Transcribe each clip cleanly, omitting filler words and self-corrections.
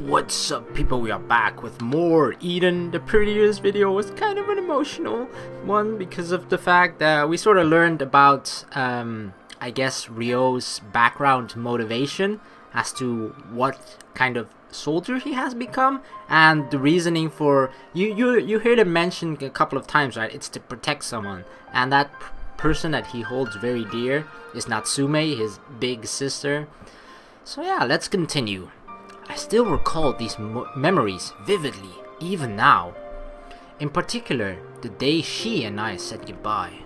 What's up, people? We are back with more Eden. The previous video was kind of an emotional one because of the fact that we sort of learned about I guess Ryou's background motivation as to what kind of soldier he has become, and the reasoning for you heard him mention a couple of times, right? It's to protect someone, and that person that he holds very dear is Natsume, his big sister. So yeah, let's continue. I still recall these memories vividly, even now. In particular, the day she and I said goodbye.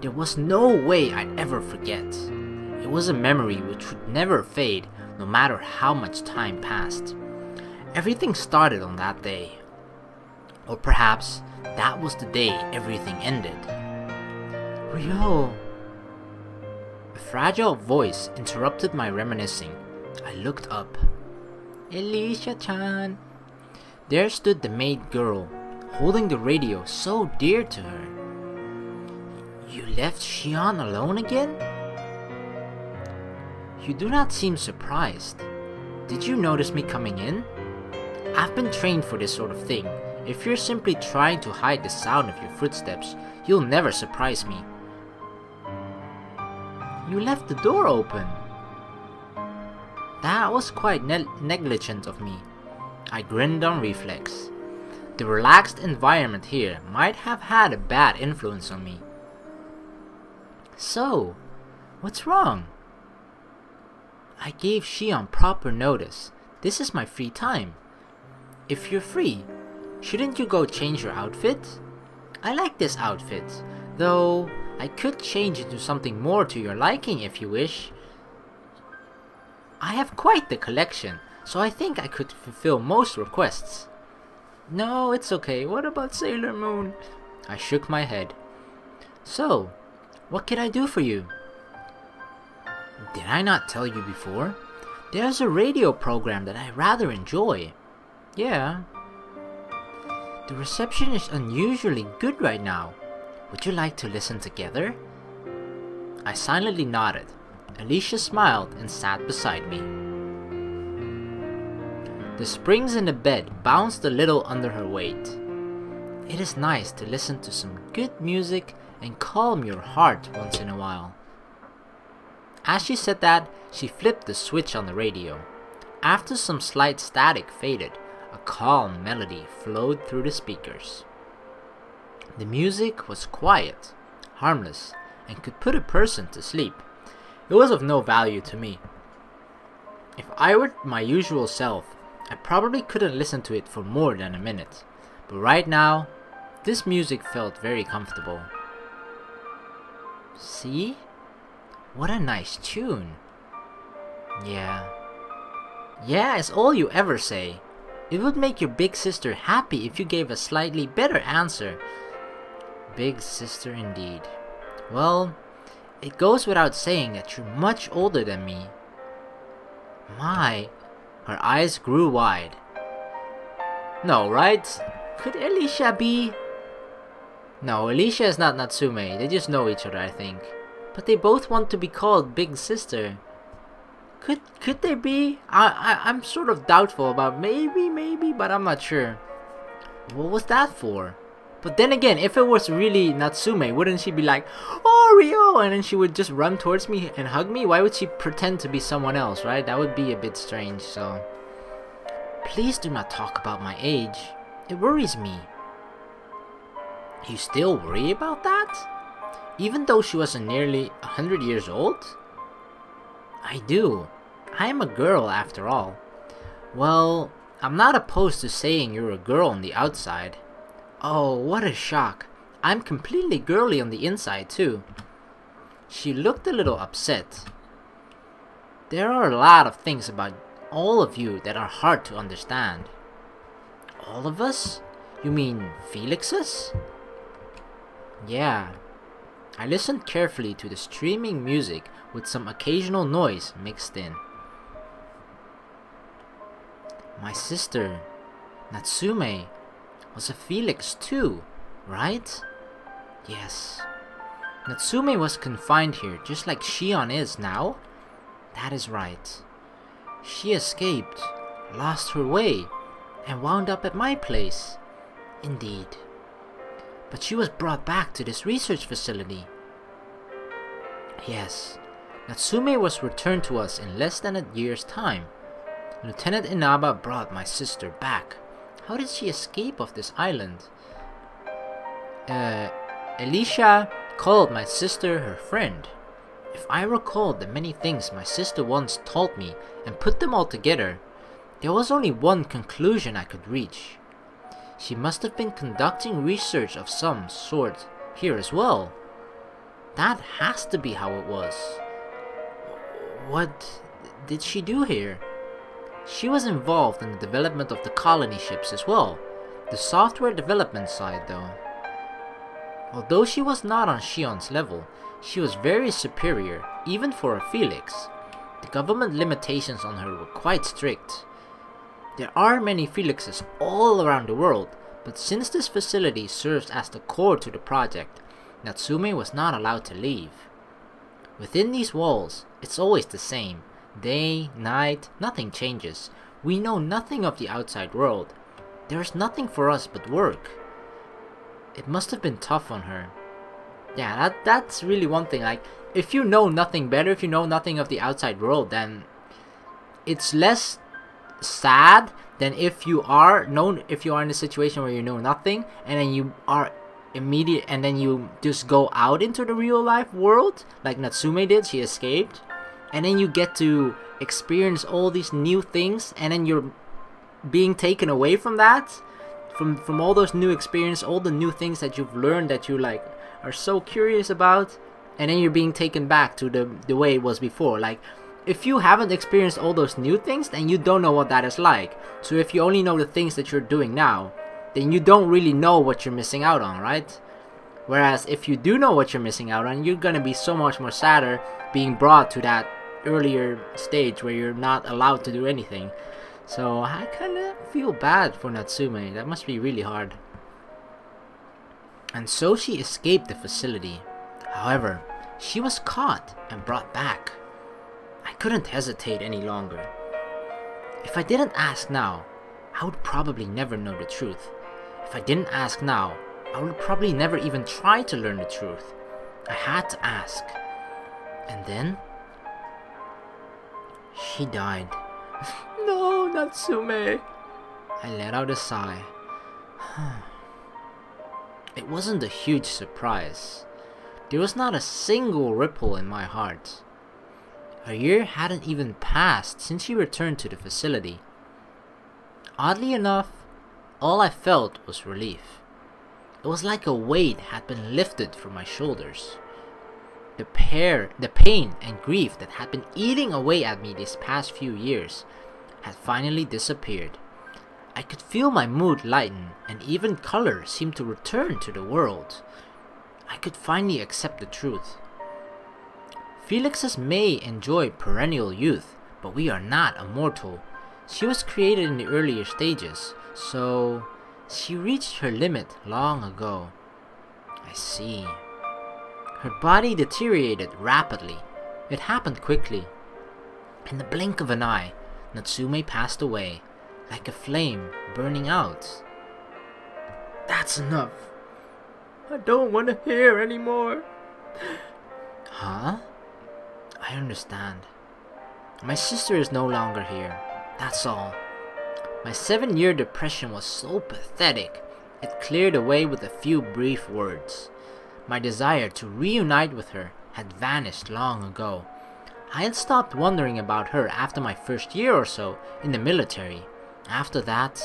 There was no way I'd ever forget. It was a memory which would never fade, no matter how much time passed. Everything started on that day. Or perhaps that was the day everything ended. Ryou. A fragile voice interrupted my reminiscing. I looked up. Alicia-chan. There stood the maid girl, holding the radio so dear to her. You left Sion alone again? You do not seem surprised. Did you notice me coming in? I've been trained for this sort of thing. If you're simply trying to hide the sound of your footsteps, you'll never surprise me. You left the door open. That was quite negligent of me. I grinned on reflex. The relaxed environment here might have had a bad influence on me. So, what's wrong? I gave Sion proper notice. This is my free time. If you're free, shouldn't you go change your outfit? I like this outfit, though I could change it to something more to your liking if you wish. I have quite the collection, so I think I could fulfill most requests. No, it's okay. What about Sailor Moon? I shook my head. So, what can I do for you? Did I not tell you before? There's a radio program that I rather enjoy. Yeah. The reception is unusually good right now. Would you like to listen together? I silently nodded. Alicia smiled and sat beside me. The springs in the bed bounced a little under her weight. It is nice to listen to some good music and calm your heart once in a while. As she said that, she flipped the switch on the radio. After some slight static faded, a calm melody flowed through the speakers. The music was quiet, harmless, and could put a person to sleep. It was of no value to me. If I were my usual self, I probably couldn't listen to it for more than a minute. But right now, this music felt very comfortable. See? What a nice tune. Yeah. Yeah is all you ever say. It would make your big sister happy if you gave a slightly better answer. Big sister indeed. Well, it goes without saying that you're much older than me. My, her eyes grew wide. No, right? Could Alicia be? No, Alicia is not Natsume. They just know each other, I think. But they both want to be called big sister. Could they be? I'm sort of doubtful about maybe, but I'm not sure. What was that for? But then again, if it was really Natsume, wouldn't she be like, "Oh, Ryou," and then she would just run towards me and hug me? Why would she pretend to be someone else, right? That would be a bit strange, so... Please do not talk about my age. It worries me. You still worry about that? Even though she was nearly 100 years old? I do. I am a girl after all. Well, I'm not opposed to saying you're a girl on the outside. Oh, what a shock. I'm completely girly on the inside too. She looked a little upset. There are a lot of things about all of you that are hard to understand. All of us? You mean felixes? Yeah. I listened carefully to the streaming music with some occasional noise mixed in. My sister, Natsume, was a felix too, right? Yes. Natsume was confined here just like Sion is now? That is right. She escaped, lost her way, and wound up at my place. Indeed. But she was brought back to this research facility. Yes, Natsume was returned to us in less than a year's time. Lieutenant Inaba brought my sister back. How did she escape off this island? Alicia called my sister her friend. If I recalled the many things my sister once told me and put them all together, there was only one conclusion I could reach. She must have been conducting research of some sort here as well. That has to be how it was. What did she do here? She was involved in the development of the colony ships as well, the software development side though. Although she was not on Sion's level, she was very superior, even for a Felix. The government limitations on her were quite strict. There are many felixes all around the world, but since this facility serves as the core to the project, Natsume was not allowed to leave. Within these walls, it's always the same. Day, night, nothing changes. We know nothing of the outside world. There is nothing for us but work. It must have been tough on her. Yeah, that's really one thing. Like, if you know nothing better, if you know nothing of the outside world, then it's less sad than if you are in a situation where you know nothing and then you are and then you just go out into the real life world like Natsume did. She escaped, and then you get to experience all these new things, and then you're being taken away from that, from all those new experiences, all the new things that you've learned that you like are so curious about, and then you're being taken back to the way it was before. Like, if you haven't experienced all those new things, then you don't know what that is like. So if you only know the things that you're doing now, then you don't really know what you're missing out on, right? Whereas if you do know what you're missing out on, you're gonna be so much more sadder being brought to that earlier stage where you're not allowed to do anything. So I kinda feel bad for Natsume. That must be really hard. And so she escaped the facility. However, she was caught and brought back. I couldn't hesitate any longer. If I didn't ask now, I would probably never know the truth. If I didn't ask now, I would probably never even try to learn the truth. I had to ask. And then she died. No, Natsume. I let out a sigh. It wasn't a huge surprise. There was not a single ripple in my heart. A year hadn't even passed since she returned to the facility. Oddly enough, all I felt was relief. It was like a weight had been lifted from my shoulders. The pain and grief that had been eating away at me these past few years had finally disappeared. I could feel my mood lighten, and even color seemed to return to the world. I could finally accept the truth. Felixes may enjoy perennial youth, but we are not immortal. She was created in the earlier stages, so she reached her limit long ago. I see. Her body deteriorated rapidly. It happened quickly. In the blink of an eye, Natsume passed away, like a flame burning out. That's enough. I don't want to hear anymore. Huh? I understand. My sister is no longer here. That's all. My 7-year depression was so pathetic, it cleared away with a few brief words. My desire to reunite with her had vanished long ago. I had stopped wondering about her after my first year or so in the military. After that,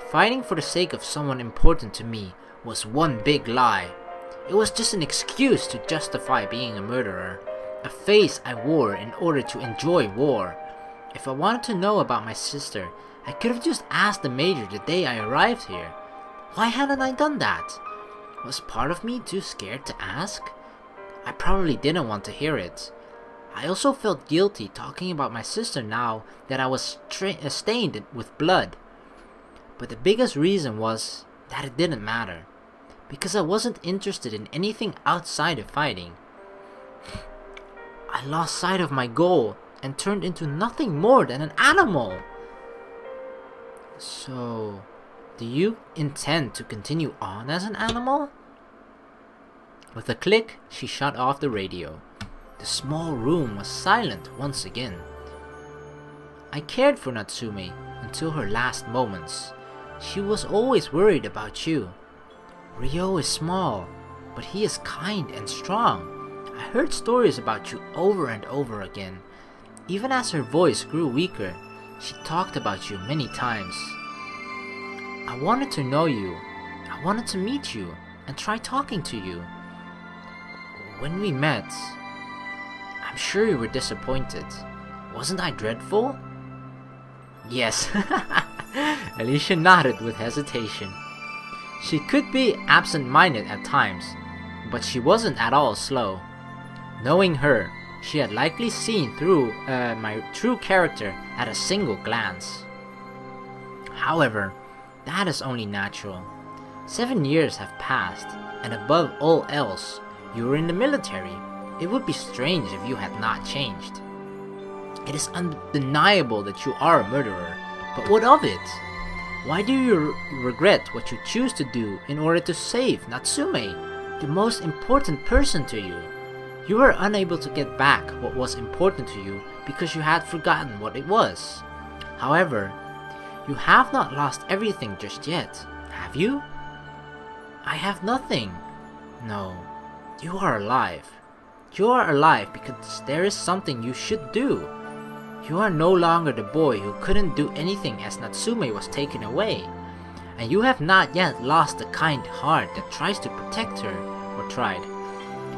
fighting for the sake of someone important to me was one big lie. It was just an excuse to justify being a murderer, a face I wore in order to enjoy war. If I wanted to know about my sister, I could have just asked the Major the day I arrived here. Why hadn't I done that? Was part of me too scared to ask? I probably didn't want to hear it. I also felt guilty talking about my sister now that I was stained with blood. But the biggest reason was that it didn't matter, because I wasn't interested in anything outside of fighting. I lost sight of my goal, and turned into nothing more than an animal. So, do you intend to continue on as an animal? With a click, she shut off the radio. The small room was silent once again. I cared for Natsume until her last moments. She was always worried about you. Ryou is small, but he is kind and strong. I heard stories about you over and over again. Even as her voice grew weaker, she talked about you many times. I wanted to know you. I wanted to meet you and try talking to you. When we met, I'm sure you were disappointed. Wasn't I dreadful? Yes. Alicia nodded with hesitation. She could be absent-minded at times, but she wasn't at all slow. Knowing her, she had likely seen through my true character at a single glance. However, that is only natural. 7 years have passed, and above all else, you were in the military. It would be strange if you had not changed. It is undeniable that you are a murderer, but what of it? Why do you regret what you choose to do in order to save Natsume, the most important person to you? You were unable to get back what was important to you because you had forgotten what it was. However, you have not lost everything just yet, have you? I have nothing. No, you are alive. You are alive because there is something you should do. You are no longer the boy who couldn't do anything as Natsume was taken away. And you have not yet lost the kind heart that tries to protect her, or tried.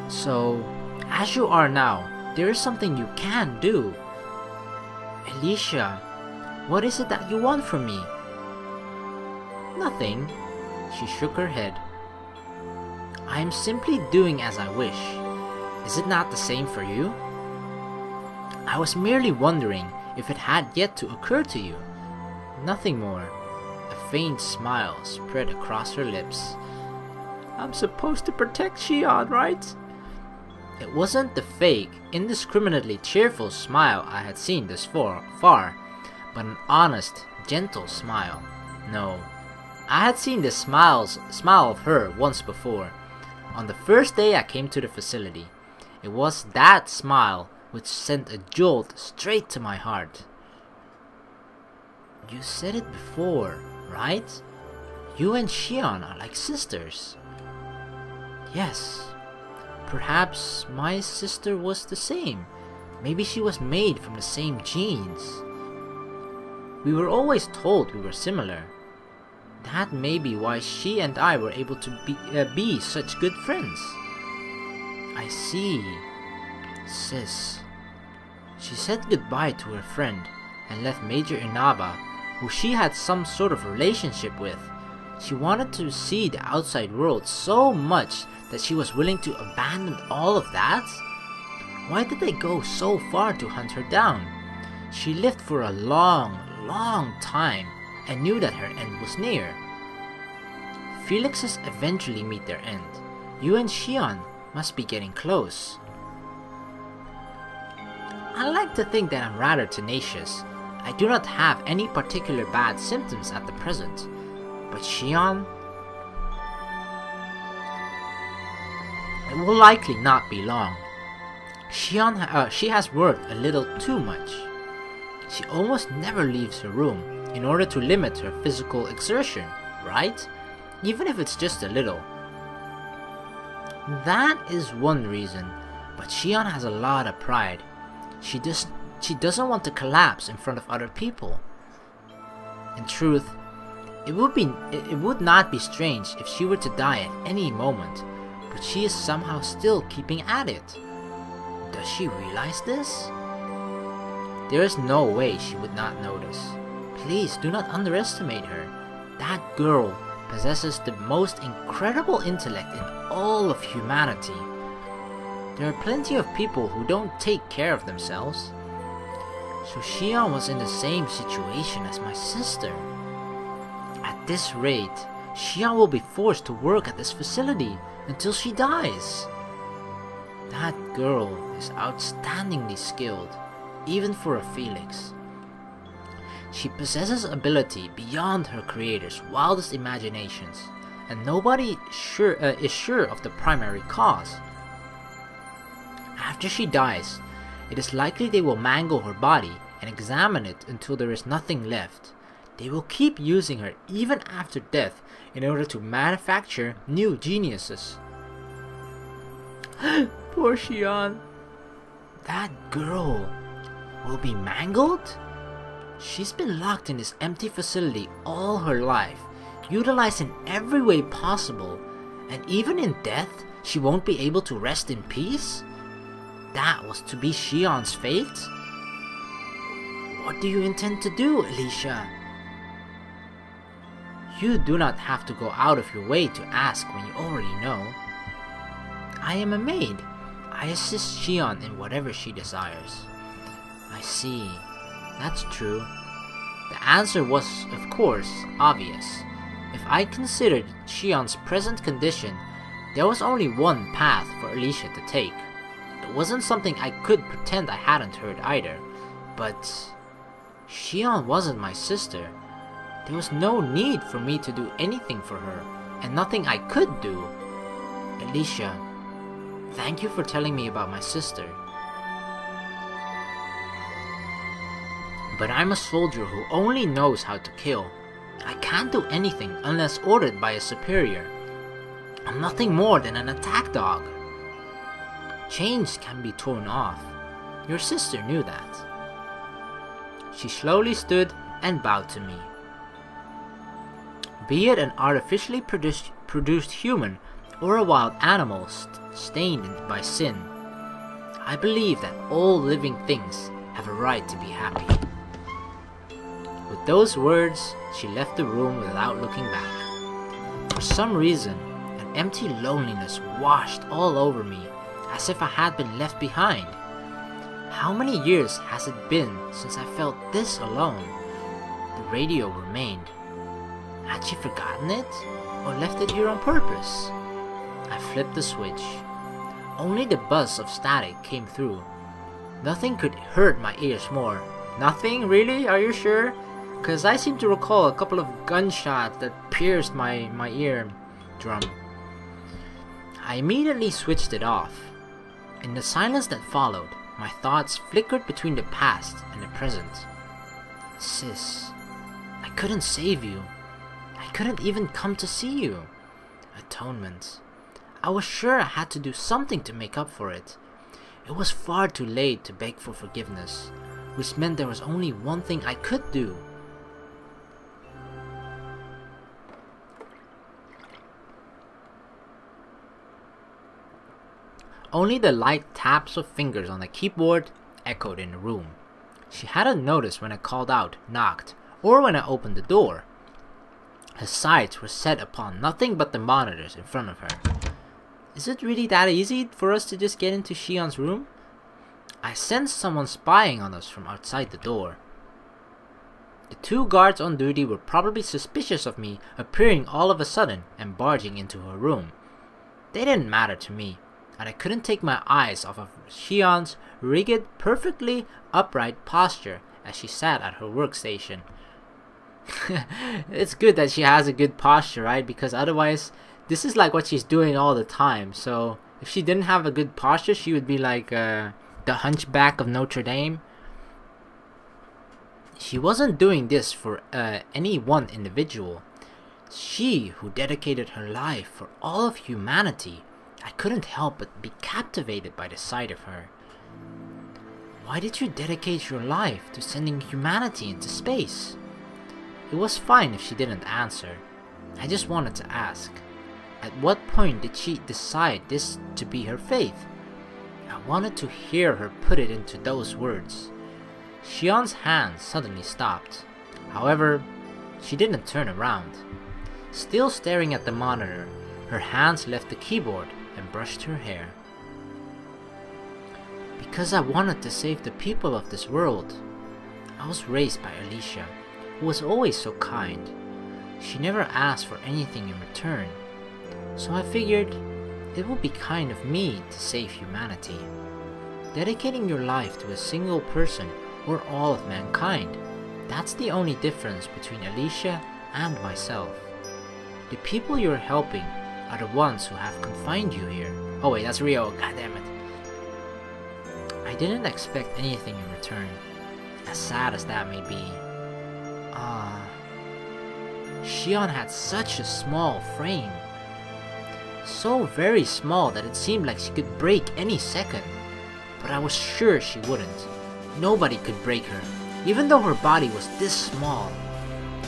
So, as you are now, there is something you can do. Alicia, what is it that you want from me? Nothing. She shook her head. I am simply doing as I wish. Is it not the same for you? I was merely wondering if it had yet to occur to you. Nothing more. A faint smile spread across her lips. I'm supposed to protect Sion, right? It wasn't the fake, indiscriminately cheerful smile I had seen thus far, but an honest, gentle smile. No, I had seen the smile of her once before. On the first day I came to the facility. It was that smile which sent a jolt straight to my heart. You said it before, right? You and Sion are like sisters. Yes. Perhaps my sister was the same. Maybe she was made from the same genes. We were always told we were similar. That may be why she and I were able to be such good friends. I see. Sis. She said goodbye to her friend and left Major Inaba, who she had some sort of relationship with. She wanted to see the outside world so much that she was willing to abandon all of that? Why did they go so far to hunt her down? She lived for a long, long time and knew that her end was near. Felixes eventually meet their end. You and Sion must be getting close. I like to think that I'm rather tenacious. I do not have any particular bad symptoms at the present. But Sion? It will likely not be long. She has worked a little too much. She almost never leaves her room in order to limit her physical exertion, right? Even if it's just a little. That is one reason, but Sion has a lot of pride. She doesn't want to collapse in front of other people. In truth, it would not be strange if she were to die at any moment, but she is somehow still keeping at it. Does she realize this? There is no way she would not notice. Please do not underestimate her. That girl possesses the most incredible intellect in all of humanity. There are plenty of people who don't take care of themselves. So Sion was in the same situation as my sister. At this rate, Sion will be forced to work at this facility until she dies. That girl is outstandingly skilled. even for a felix. She possesses ability beyond her creator's wildest imaginations, and nobody is sure of the primary cause. After she dies, it is likely they will mangle her body and examine it until there is nothing left. They will keep using her even after death in order to manufacture new geniuses. Poor Sion. That girl will be mangled? She's been locked in this empty facility all her life, utilized in every way possible, and even in death, she won't be able to rest in peace? That was to be Sion's fate? What do you intend to do, Alicia? You do not have to go out of your way to ask when you already know. I am a maid. I assist Sion in whatever she desires. I see. That's true. The answer was, of course, obvious. If I considered Sion's present condition, there was only one path for Alicia to take. It wasn't something I could pretend I hadn't heard either, but Sion wasn't my sister. There was no need for me to do anything for her, and nothing I could do. Alicia, thank you for telling me about my sister. But I'm a soldier who only knows how to kill. I can't do anything unless ordered by a superior. I'm nothing more than an attack dog. Chains can be torn off. Your sister knew that. She slowly stood and bowed to me. Be it an artificially produced human or a wild animal stained by sin, I believe that all living things have a right to be happy. With those words, she left the room without looking back. For some reason, an empty loneliness washed all over me, as if I had been left behind. How many years has it been since I felt this alone? The radio remained. Had she forgotten it, or left it here on purpose? I flipped the switch. Only the buzz of static came through. Nothing could hurt my ears more. Nothing? Really? Are you sure? Because I seem to recall a couple of gunshots that pierced my eardrum. I immediately switched it off. In the silence that followed, my thoughts flickered between the past and the present. Sis, I couldn't save you. I couldn't even come to see you. Atonement. I was sure I had to do something to make up for it. It was far too late to beg for forgiveness, which meant there was only one thing I could do. Only the light taps of fingers on the keyboard echoed in the room. She hadn't noticed when I called out, knocked, or when I opened the door. Her sights were set upon nothing but the monitors in front of her. Is it really that easy for us to just get into Sion's room? I sensed someone spying on us from outside the door. The two guards on duty were probably suspicious of me appearing all of a sudden and barging into her room. They didn't matter to me, and I couldn't take my eyes off of Sion's rigid, perfectly upright posture as she sat at her workstation. It's good that she has a good posture, right? Because otherwise, this is like what she's doing all the time. So if she didn't have a good posture, she would be like the hunchback of Notre Dame. She wasn't doing this for any one individual. She who dedicated her life for all of humanity. I couldn't help but be captivated by the sight of her. Why did you dedicate your life to sending humanity into space? It was fine if she didn't answer. I just wanted to ask. At what point did she decide this to be her faith? I wanted to hear her put it into those words. Sion's hand suddenly stopped. However, she didn't turn around. Still staring at the monitor, her hands left the keyboard and brushed her hair. Because I wanted to save the people of this world. I was raised by Alicia, who was always so kind. She never asked for anything in return, so I figured it would be kind of me to save humanity. dedicating your life to a single person or all of mankind. That's the only difference between Alicia and myself. The people you're helping are the ones who have confined you here. Oh wait, that's Ryou, goddammit. I didn't expect anything in return, as sad as that may be. Sion had such a small frame. So very small that it seemed like she could break any second. But I was sure she wouldn't. Nobody could break her, even though her body was this small.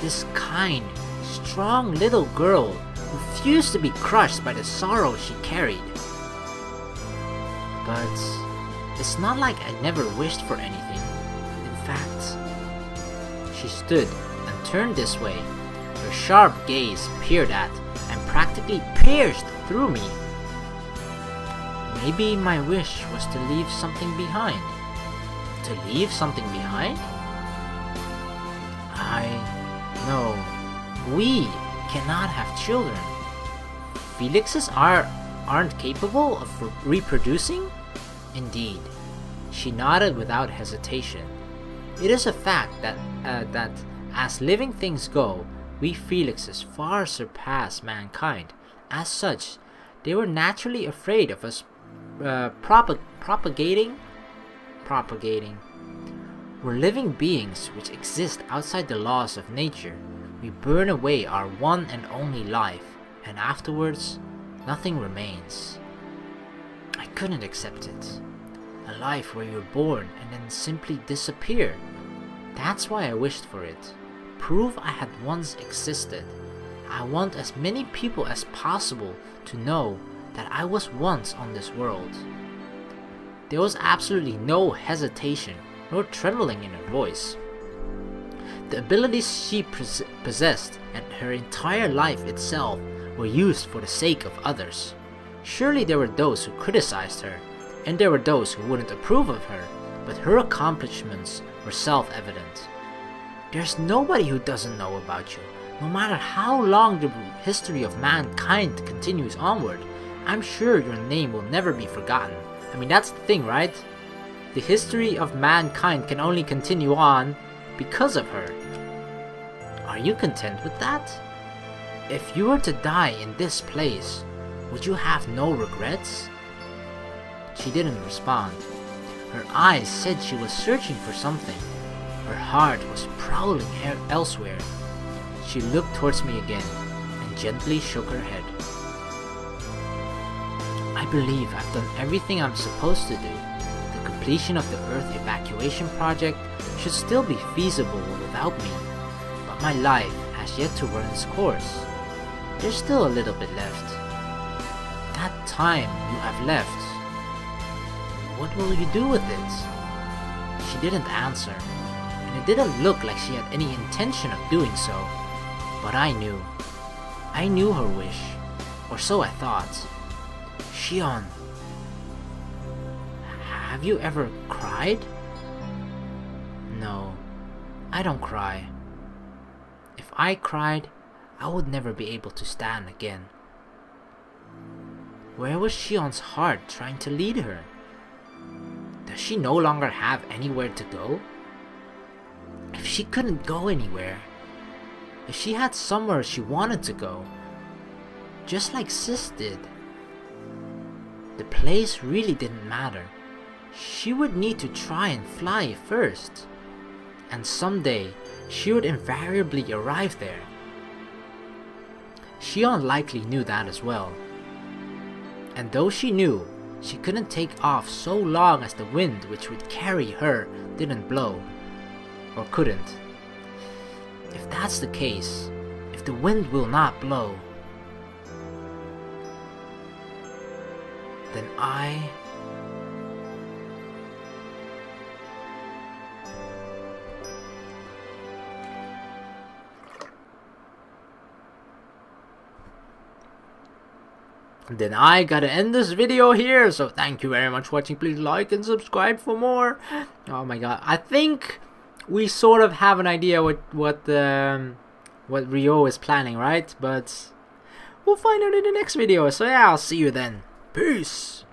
This kind, strong little girl refused to be crushed by the sorrow she carried. But it's not like I never wished for anything. In fact, she stood and turned this way. Her sharp gaze peered at and practically pierced through me. Maybe my wish was to leave something behind. To leave something behind? No. We cannot have children. Felixes aren't capable of reproducing? Indeed. She nodded without hesitation. It is a fact that as living things go, we felixes far surpass mankind. As such, they were naturally afraid of us propagating. We're living beings which exist outside the laws of nature. We burn away our one and only life, and afterwards, nothing remains. I couldn't accept it. A life where you're born and then simply disappear. That's why I wished for it. Proof I had once existed. I want as many people as possible to know that I was once on this world. There was absolutely no hesitation nor trembling in her voice. The abilities she possessed and her entire life itself were used for the sake of others. Surely there were those who criticized her, and there were those who wouldn't approve of her, but her accomplishments were self-evident. There's nobody who doesn't know about you. No matter how long the history of mankind continues onward, I'm sure your name will never be forgotten. I mean, that's the thing, right? The history of mankind can only continue on because of her. Are you content with that? If you were to die in this place, would you have no regrets? She didn't respond. Her eyes said she was searching for something. Her heart was prowling elsewhere. She looked towards me again and gently shook her head. I believe I've done everything I'm supposed to do. The completion of the Earth evacuation project should still be feasible without me, but my life has yet to run its course. There's still a little bit left. That time you have left, what will you do with it? She didn't answer, and it didn't look like she had any intention of doing so, but I knew. I knew her wish, or so I thought. Sion, have you ever cried? No, I don't cry. If I cried, I would never be able to stand again. Where was Sion's heart trying to lead her? Does she no longer have anywhere to go? If she couldn't go anywhere, if she had somewhere she wanted to go, just like Sis did, the place really didn't matter. She would need to try and fly first, and someday she would invariably arrive there. Sion likely knew that as well. And though she knew, she couldn't take off so long as the wind which would carry her didn't blow, or couldn't. If that's the case, if the wind will not blow, then I gotta end this video here. So thank you very much for watching. Please like and subscribe for more. Oh my god, I think we sort of have an idea what Ryou is planning, right? But we'll find out in the next video. So yeah, I'll see you then. Peace.